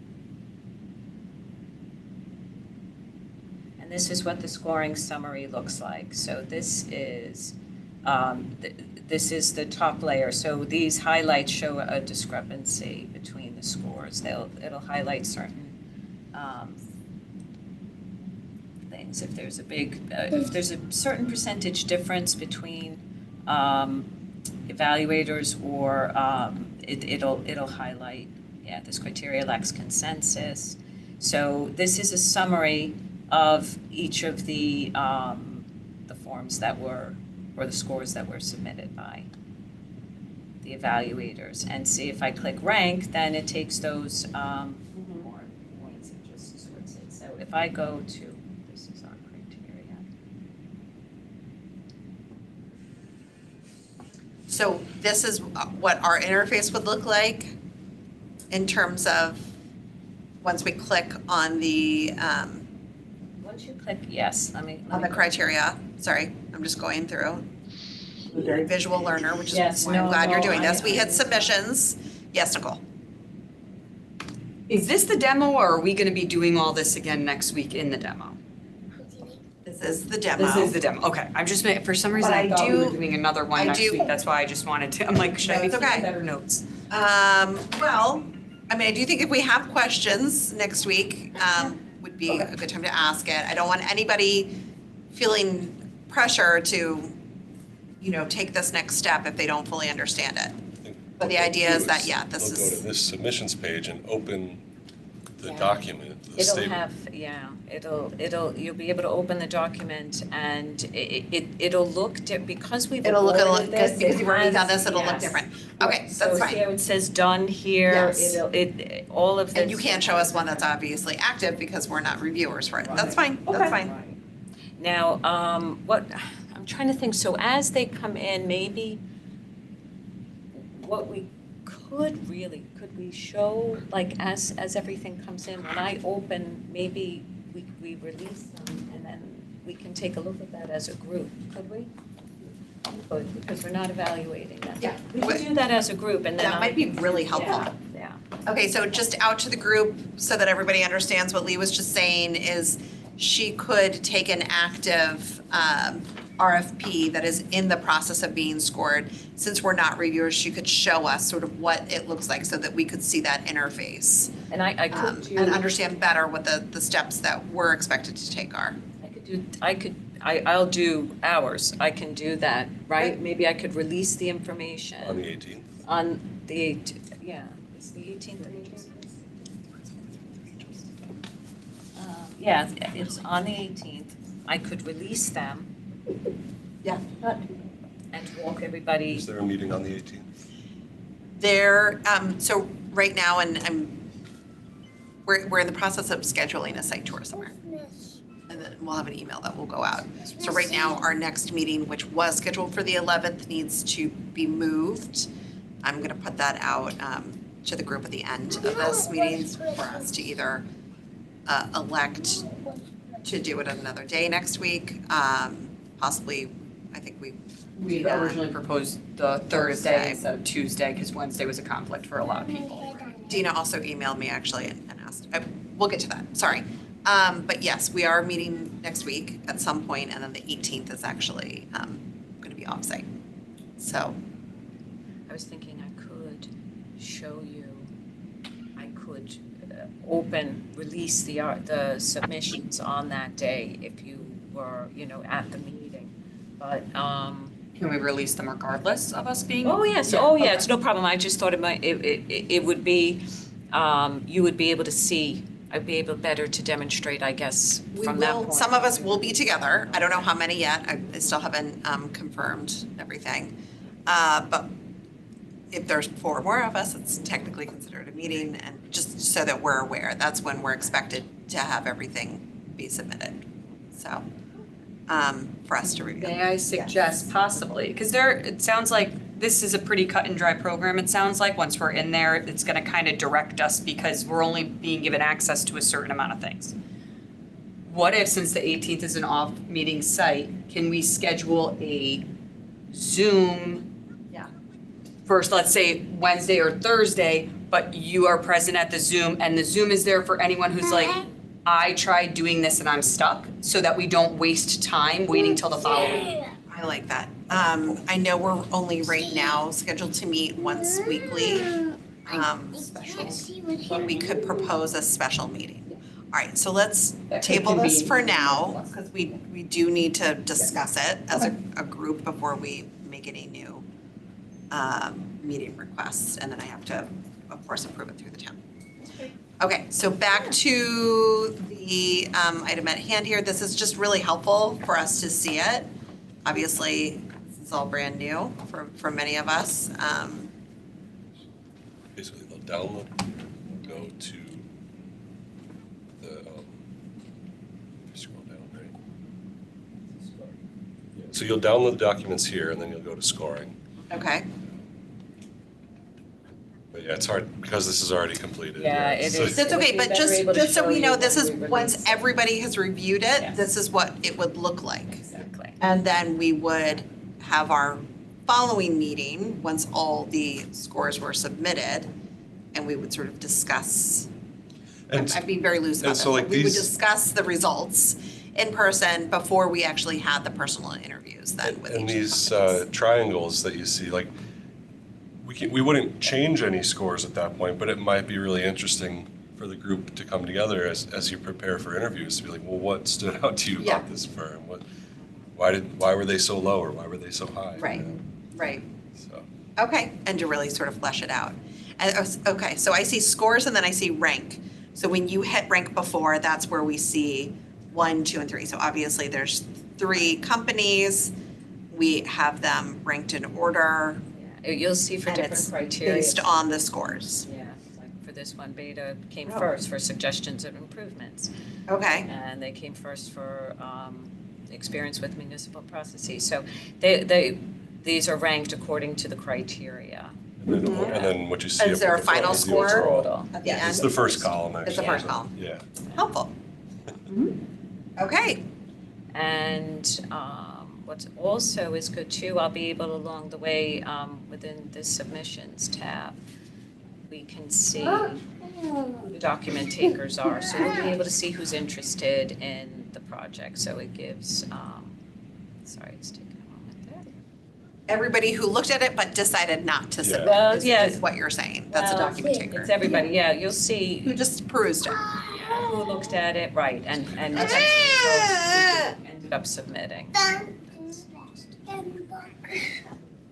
And this is what the scoring summary looks like. So this is this is the top layer. So these highlights show a discrepancy between the scores. It'll highlight certain things. If there's a certain percentage difference between evaluators, or it'll highlight, this criteria lacks consensus. So this is a summary of each of the forms that were, or the scores that were submitted by the evaluators. And see, if I click rank, then it takes those more points and just sorts it. So if I go to, this is our criteria. So this is what our interface would look like in terms of, once we click on the, Once you click yes, let me on the go. criteria, sorry, I'm just going through. I'm a very visual learner, which is Yes, why I'm no, glad you're no, doing this. We I- hit submissions. Yes, Nicole? Is this the demo, or are we gonna be doing all this again next week in the demo? This is the demo. This is the demo, okay. I'm just, for some reason, But I I thought we were do- doing another one I next do- week. That's why I just wanted to, I'm like, should I be No, it's keeping okay. better notes? Well, I mean, I do think if we have questions next week, would be a good time to ask it. I don't want anybody feeling pressure to, take this next step if they don't fully understand it. But the idea is that, this They'll go is, to this submissions page and open the Yeah. document, the It'll statement. have, you'll be able to open the document, and it'll look, because we've it'll look a awarded little, this, because it you've already done has- this, it'll look yes. different. Okay, So that's fine. here it says done here, Yes. all of this. And you can't show us one that's obviously active because we're not reviewers for it. That's fine, that's fine. Right. Now, I'm trying to think, so as they come in, maybe what we could we show, like, as everything comes in, when I open, maybe we release them, and then we can take a look at that as a group, could we? We could, because we're not evaluating them. Yeah. We could do that as a group, and then That might be really helpful. Yeah. Okay, so just out to the group, so that everybody understands what Lee was just saying, is she could take an active RFP that is in the process of being scored. Since we're not reviewers, she could show us sort of what it looks like so that we could see that interface. And I could do. And understand better what the steps that we're expected to take are. I'll do ours. I can do that, right? Right. Maybe I could release the information. On the 18th. On the, it's the 18th of April. Yeah, it's on the 18th. I could release them. Yeah. And walk everybody. Is there a meeting on the 18th? There, so right now, we're in the process of scheduling a site tour somewhere. And then we'll have an email that will go out. So right now, our next meeting, which was scheduled for the 11th, needs to be moved I'm gonna put that out to the group at the end of this meeting for us to either elect to do it another day next week, possibly, I think We originally proposed the Thursday instead of Tuesday, because Wednesday was a conflict for a lot of people. Dina also emailed me actually and asked, we'll get to that, sorry. But yes, we are meeting next week at some point, and then the 18th is actually gonna be offsite. So, I was thinking I could show you, I could release the submissions on that day if you were, at the meeting. But, Can we release them regardless of us being? oh, yes, Yeah, oh, yeah, okay. it's no problem. I just thought it would be, you would be able to see, I'd be able better to demonstrate, I guess, we from that will, point. some of us will be together. I don't know how many yet. I still haven't confirmed everything. But if there's 4 or more of us, it's technically considered a meeting, and just so that we're aware, that's when we're expected to have everything be submitted. So, for us to review. May I suggest possibly, because it sounds like this is a pretty cut and dry program, it sounds like. Once we're in there, it's gonna kind of direct us because we're only being given access to a certain amount of things. What if, since the 18th is an off-meeting site, can we schedule a Zoom first, let's say Wednesday or Thursday, but you are present at the Zoom, and the Zoom is there for anyone who's like, I tried doing this and I'm stuck, so that we don't waste time waiting till the following. I like that. I know we're only right now scheduled to meet once weekly, but we could propose a special meeting. All right, so let's That could table this convene. for now, because we do need to discuss it as a group before we make any new meeting requests, and then I have to, of course, approve it through the town. Okay, so back to the item at hand here. This is just really helpful for us to see it. Obviously, this is all brand new for many of us. Basically, they'll download, go to the, scroll down, right? So you'll download the documents here, and then you'll go to scoring. Okay, But yeah, it's hard because this is already completed. Yeah, it So- is. that's okay, but Better able to just so show we you know, when this is, we once release. everybody has reviewed it, Yes. this is what it would look like. Exactly. And then we would have our following meeting, once all the scores were submitted, and we would sort of discuss, And I'd be very loose and about so, this, like, but we would these- discuss the results in person before we actually had the personal interviews then with each of and the these companies. triangles that you see, like, we wouldn't change any scores at that point, but it might be really interesting for the group to come together as you prepare for interviews, to be like, well, what stood out to you Yeah. about this firm? Why were they so low, or why were they so high? Right, right. So, Okay, and to really sort of flesh it out. And, okay, so I see scores and then I see rank. So when you hit rank before, that's where we see 1, 2, and 3. So obviously there's 3 companies. We have them ranked in order Yeah, you'll see for and different it's criteria. based on the scores. Yeah, like for this one, Beta came Oh. first for suggestions of improvements. Okay, And they came first for experience with municipal processes. So these are ranked according to the criteria. and then what you see. Is up there at a the front final is the score? overall. at the Yeah. end. It's the first column, actually. It's the first column. Yeah. Helpful. Okay, And what's also is good too, I'll be able along the way, within the submissions tab, we can see who the document takers are. So we'll be able to see who's interested in the project. So it gives, sorry, it's taking a moment there. everybody who looked at it but decided not to submit Well, is yeah. is what you're saying. That's a Well, document taker. It's everybody, yeah, you'll Who see just perused it. who looked at it, right, and potentially folks who ended up submitting.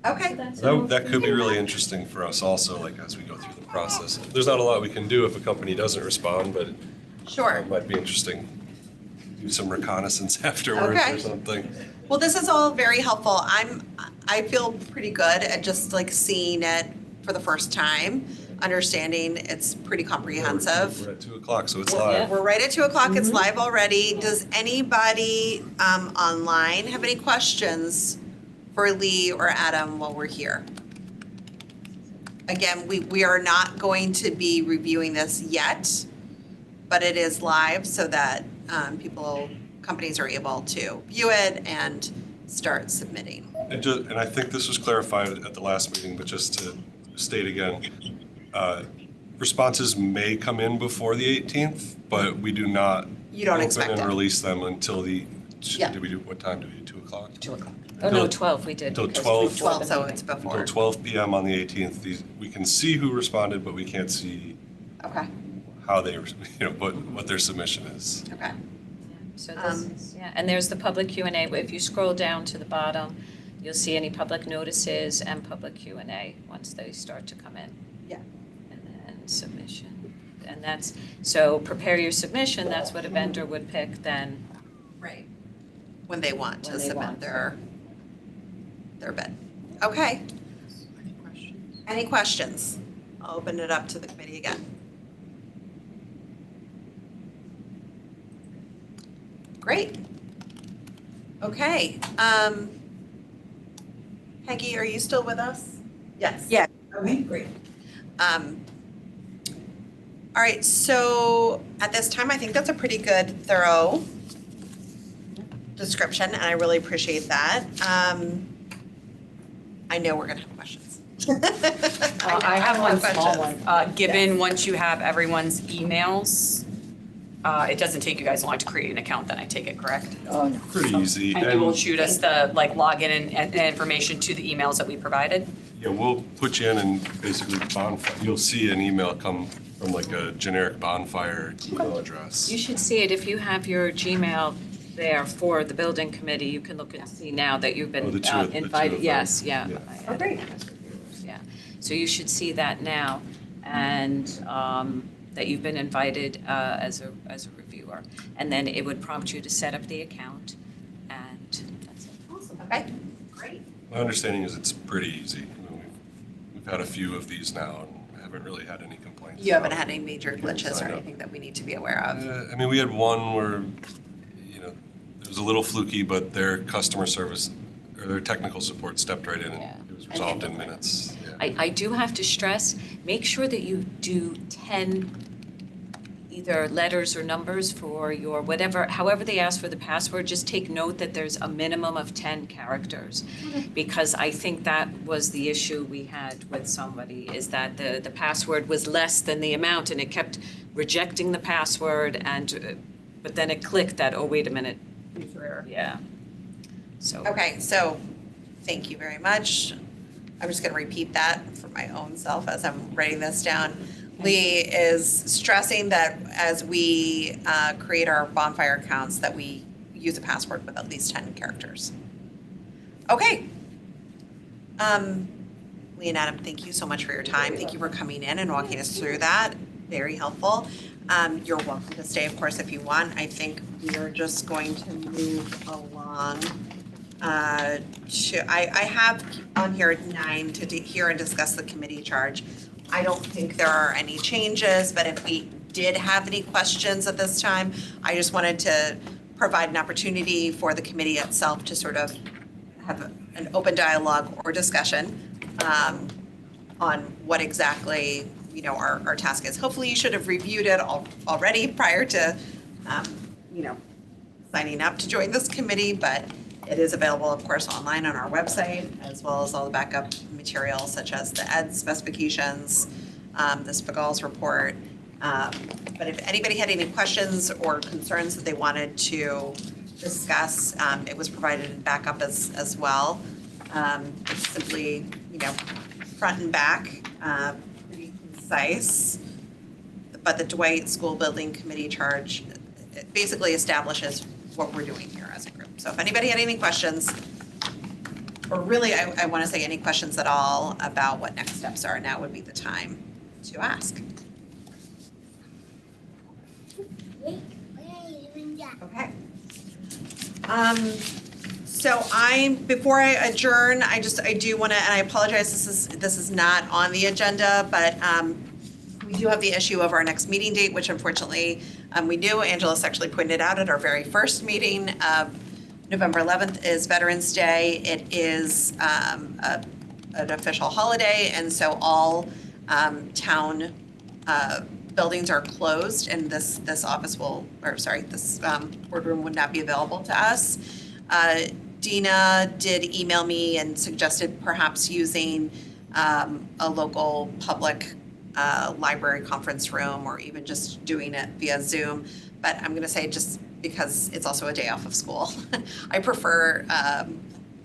Okay, That could be really interesting for us also, like, as we go through the process. There's not a lot we can do if a company doesn't respond, but sure. it might be interesting. Do some reconnaissance afterwards Okay. or something. Well, this is all very helpful. I feel pretty good at just like seeing it for the first time, understanding it's pretty comprehensive. We're at 2:00, so it's Yeah. live. We're right at 2:00, it's live already. Does anybody online have any questions for Lee or Adam while we're here? again, we are not going to be reviewing this yet, but it is live so that companies are able to view it and start submitting. And I think this was clarified at the last meeting, but just to state again, responses may come in before the 18th, but we do not You don't open expect and it. release them until Yeah. what time do we do, 2 o'clock? 2 o'clock. Oh, no, 12 we did. Until because 12. before the 12, so meeting. it's before. Until 12 PM on the 18th, we can see who responded, but we can't see Okay, how they, what their submission is. okay. So this is, yeah, and there's the public Q&A. If you scroll down to the bottom, you'll see any public notices and public Q&A once they start to come in. Yeah. And then submission. And that's, so prepare your submission, that's what a vendor would pick then. Right. When they want to When they submit want. their bid. Okay. Any questions? I'll open it up to the committee again. Great. Okay. Peggy, are you still with us? Yes. Yeah. Okay, great. All right, so at this time, I think that's a pretty good, thorough description, and I really appreciate that. I know we're gonna have questions. I have one small questions. one. Given once you have everyone's emails, it doesn't take you guys long to create an account, then I take it, correct? Oh, no. Pretty easy. And you will shoot us the login and information to the emails that we provided? Yeah, we'll put you in and basically you'll see an email come from like a generic bonfire email address. You should see it if you have your Gmail there for the building committee. You can look and see now that you've been Oh, the two of invited. them. Yes, yeah. Yeah. I had Oh, great. it as reviewers, yeah. So you should see that now, and that you've been invited as a reviewer. And then it would prompt you to set up the account, and that's it. Awesome, okay, great. My understanding is it's pretty easy. We've had a few of these now and haven't really had any complaints. You haven't had any major glitches or Sign up. anything that we need to be aware of? I mean, we had one where, it was a little fluky, but their customer service or their technical support stepped right in and Yeah. it was resolved in minutes. Yeah. I do have to stress, make sure that you do 10 either letters or numbers for your whatever, however they ask for the password, just take note that there's a minimum of 10 characters. Because I think that was the issue we had with somebody, is that the password was less than the amount and it kept rejecting the password but then it clicked that, oh, wait a minute, yeah. So. Okay, so, thank you very much. I'm just gonna repeat that for my own self as I'm writing this down. Lee is stressing that as we create our bonfire accounts, that we use a password with at least 10 characters. Okay. Lee and Adam, thank you so much for your time. Thank you for coming in and walking us through that. Very helpful. You're welcome to stay, of course, if you want. I think we are just going to move along. I have on here 9 to hear and discuss the committee charge. I don't think there are any changes, but if we did have any questions at this time, I just wanted to provide an opportunity for the committee itself to sort of have an open dialogue or discussion on what exactly, our task is. Hopefully you should have reviewed it already prior to, signing up to join this committee, but it is available, of course, online on our website, as well as all the backup materials such as the ED specifications, the Spagals report. But if anybody had any questions or concerns that they wanted to discuss, it was provided in backup as well. It's simply, front and back, pretty concise. But the Dwight School Building Committee charge, it basically establishes what we're doing here as a group. So if anybody had any questions, or really, I want to say any questions at all about what next steps are, now would be the time to ask. Okay. So before I adjourn, I do want to, and I apologize, this is not on the agenda, but we do have the issue of our next meeting date, which unfortunately we knew. Angela actually pointed out at our very first meeting of November 11th is Veterans Day. It is a an official holiday, and so all town buildings are closed, and this office will, or sorry, this boardroom would not be available to us. Dina did email me and suggested perhaps using a local public library conference room, or even just doing it via Zoom. But I'm gonna say, just because it's also a day off of school, I prefer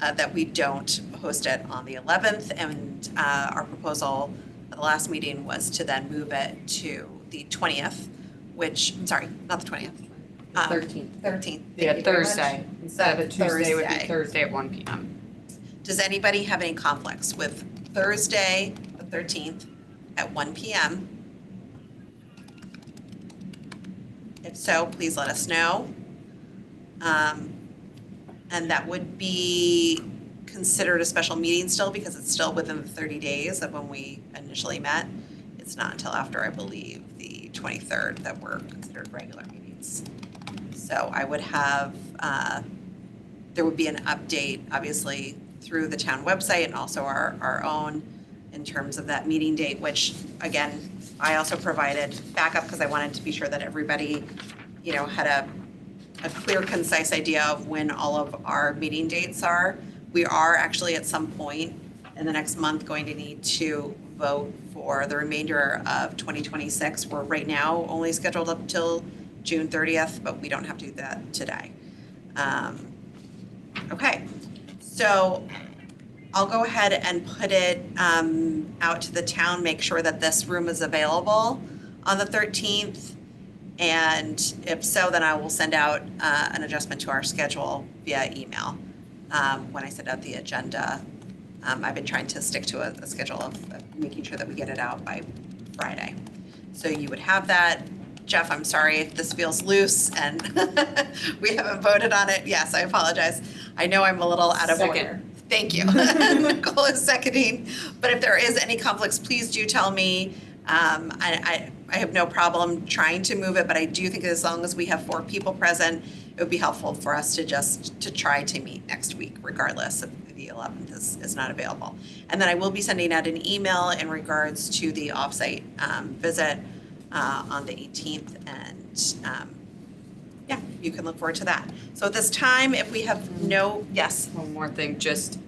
that we don't host it on the 11th, and our proposal at the last meeting was to then move it to the 20th, which, sorry, not the 20th. 13th. 13th. Yeah, Thank you very much. Thursday. Instead of a Tuesday, it would be Thursday. Thursday at 1 PM. Does anybody have any conflicts with Thursday, the 13th, at 1 PM? If so, please let us know. And that would be considered a special meeting still, because it's still within the 30 days of when we initially met. It's not until after, I believe, the 23rd that we're considered regular meetings. So I would have, there would be an update, obviously, through the town website and also our own, in terms of that meeting date, which, again, I also provided backup because I wanted to be sure that everybody, you know, had a clear, concise idea of when all of our meeting dates are. We are actually at some point in the next month going to need to vote for the remainder of 2026. We're right now only scheduled up till June 30th, but we don't have to do that today. Okay, so I'll go ahead and put it out to the town, make sure that this room is available on the 13th. And if so, then I will send out an adjustment to our schedule via email when I send out the agenda. I've been trying to stick to a schedule of making sure that we get it out by Friday. So you would have that. Jeff, I'm sorry if this feels loose and we haven't voted on it. Yes, I apologize. I know I'm a little out of Second. order. Thank you. Nicole is seconding. But if there is any conflicts, please do tell me. I have no problem trying to move it, but I do think as long as we have 4 people present, it would be helpful for us to try to meet next week, regardless if the 11th is not available. And then I will be sending out an email in regards to the offsite visit on the 18th, and yeah, you can look forward to that. So at this time, if we have no, yes. One more thing, just,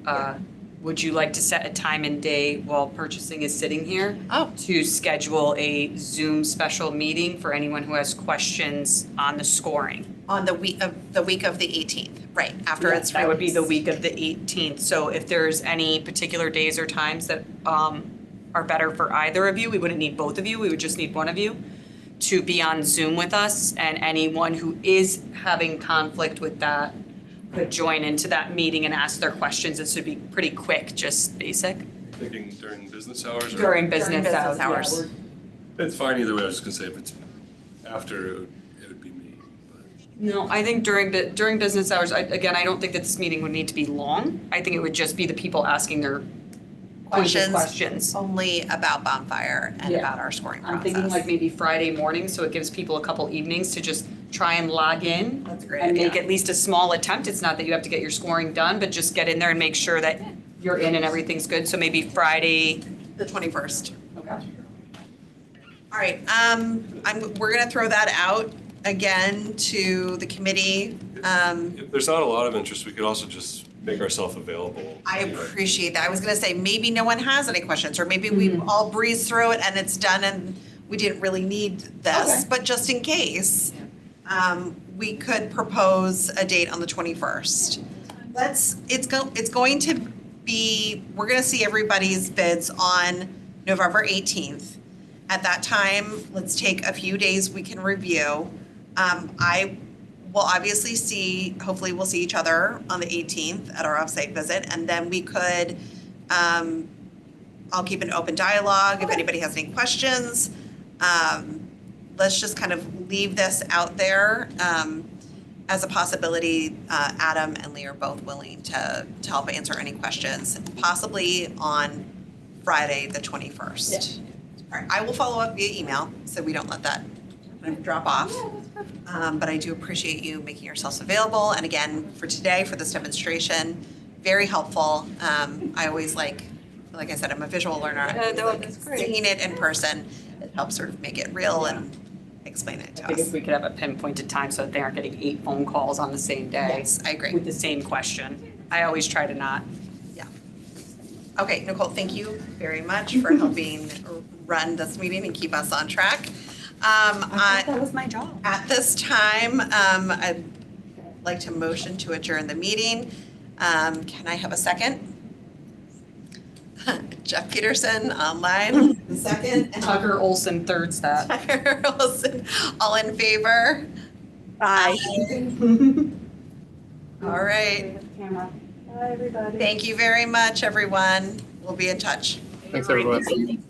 would you like to set a time and day while purchasing is sitting here? Oh. To schedule a Zoom special meeting for anyone who has questions on the scoring? On the week of the 18th, right, after it's That would be the released. week of the 18th. So if there's any particular days or times that are better for either of you, we wouldn't need both of you, we would just need one of you to be on Zoom with us, and anyone who is having conflict with that could join into that meeting and ask their questions. This would be pretty quick, just basic. Thinking during business hours? Or During business business hours. hours. It's fine either way. I was just gonna say if it's after, it would be me. But No, I think during business hours, I don't think that this meeting would need to be long. I think it would just be the people asking their pointed questions. Only about bonfire and Yeah. about our scoring process. I'm thinking like maybe Friday morning, so it gives people a couple evenings to just try and log in. That's a great And make idea. at least a small attempt. It's not that you have to get your scoring done, but just get in there and make sure that you're in and everything's good. So maybe Friday. The 21st. Okay. All right, we're gonna throw that out again to the committee. if there's not a lot of interest, we could also just make ourselves available. I you know. appreciate that. I was gonna say, maybe no one has any questions, or maybe we all breeze through it and it's done and we didn't really need this, Okay. but just in case, we could propose a date on the 21st. It's going to be, we're gonna see everybody's bids on November 18th. At that time, let's take a few days we can review. I will obviously hopefully we'll see each other on the 18th at our offsite visit, and then we could, I'll keep an open dialogue if anybody has any questions. Let's just kind of leave this out there as a possibility. Adam and Lee are both willing to help answer any questions, possibly on Friday, the 21st. All right, I will follow up via email, so we don't let that kind of drop off. But I do appreciate you making yourselves available. And again, for today, for this demonstration, very helpful. I always like like I said, I'm a visual learner. That's great. Seeing it in person, it helps sort of make it real and explain it I to think if us. we could have a pinpointed time so that they aren't getting 8 phone calls on the same day. Yes, I agree. With the same question. I always try to not. Yeah. Okay, Nicole, thank you very much for helping run this meeting and keep us on track. I thought that was my job. At this time, I'd like to motion to adjourn the meeting. Can I have a second? Jeff Peterson online, second. Tucker Olson thirds that. Tucker Olson, all in favor? Aye. All right. Bye, everybody. Thank you very much, everyone. We'll be in touch. Thanks, everyone.